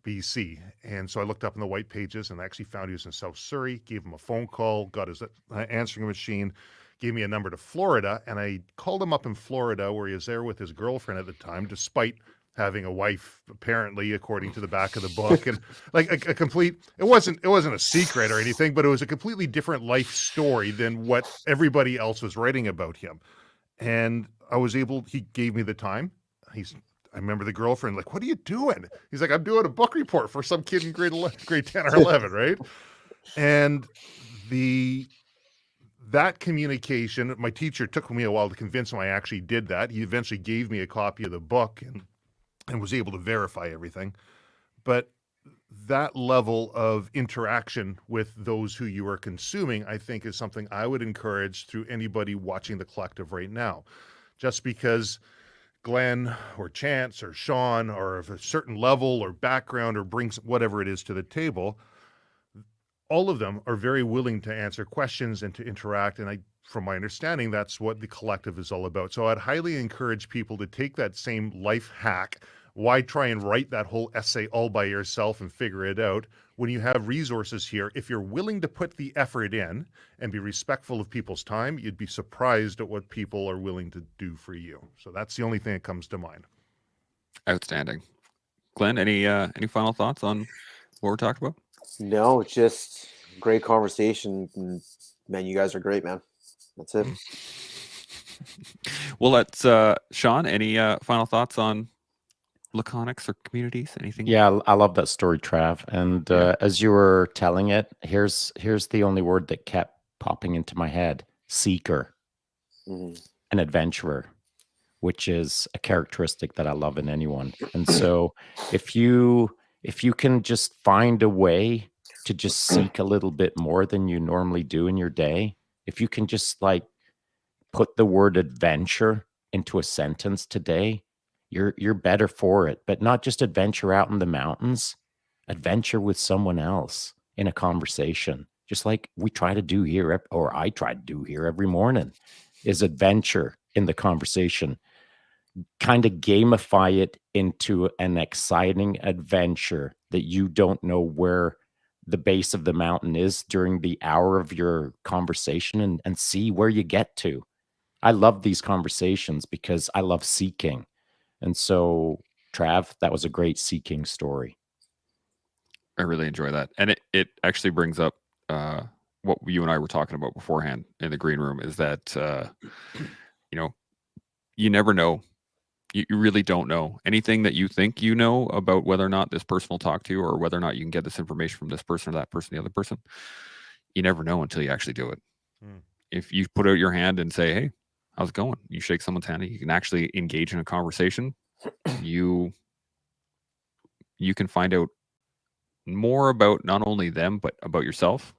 BC. And so I looked up in the white pages and actually found he was in South Surrey, gave him a phone call, got his answering machine, gave me a number to Florida. And I called him up in Florida where he was there with his girlfriend at the time, despite having a wife, apparently, according to the back of the book. And like a complete, it wasn't a secret or anything, but it was a completely different life story than what everybody else was writing about him. And he gave me the time. I remember the girlfriend, like, what are you doing? He's like, I'm doing a book report for some kid in grade 10 or 11, right? And that communication, my teacher took me a while to convince him I actually did that. He eventually gave me a copy of the book and was able to verify everything. But that level of interaction with those who you are consuming, I think, is something I would encourage through anybody watching the collective right now. Just because Glenn or Chance or Shaun are of a certain level or background or brings whatever it is to the table, all of them are very willing to answer questions and to interact. And from my understanding, that's what the collective is all about. So I'd highly encourage people to take that same life hack. Why try and write that whole essay all by yourself and figure it out when you have resources here? If you're willing to put the effort in and be respectful of people's time, you'd be surprised at what people are willing to do for you. So that's the only thing that comes to mind. Outstanding. Glenn, any final thoughts on what we're talking about? No, just great conversation. And, man, you guys are great, man. That's it. Well, let's Shaun, any final thoughts on laconics or communities? Anything? Yeah, I love that story, Trav. And as you were telling it, here's the only word that kept popping into my head: seeker, an adventurer, which is a characteristic that I love in anyone. And so if you can just find a way to just seek a little bit more than you normally do in your day, if you can just like put the word adventure into a sentence today, you're better for it. But not just adventure out in the mountains, adventure with someone else in a conversation, just like we try to do here, or I try to do here every morning, is adventure in the conversation. Kind of gamify it into an exciting adventure that you don't know where the base of the mountain is during the hour of your conversation, and see where you get to. I love these conversations because I love seeking. And so, Trav, that was a great seeking story. I really enjoy that. And it actually brings up what you and I were talking about beforehand in the green room, is that, you never know. You really don't know anything that you think you know about whether or not this person will talk to you, or whether or not you can get this information from this person or that person, the other person. You never know until you actually do it. If you put out your hand and say, hey, how's it going? You shake someone's hand, and you can actually engage in a conversation. You can find out more about not only them, but about yourself.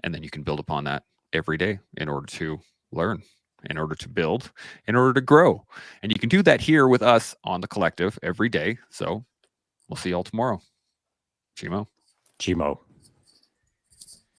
And then you can build upon that every day in order to learn, in order to build, in order to grow. And you can do that here with us on the collective every day. So we'll see y'all tomorrow. Chimo.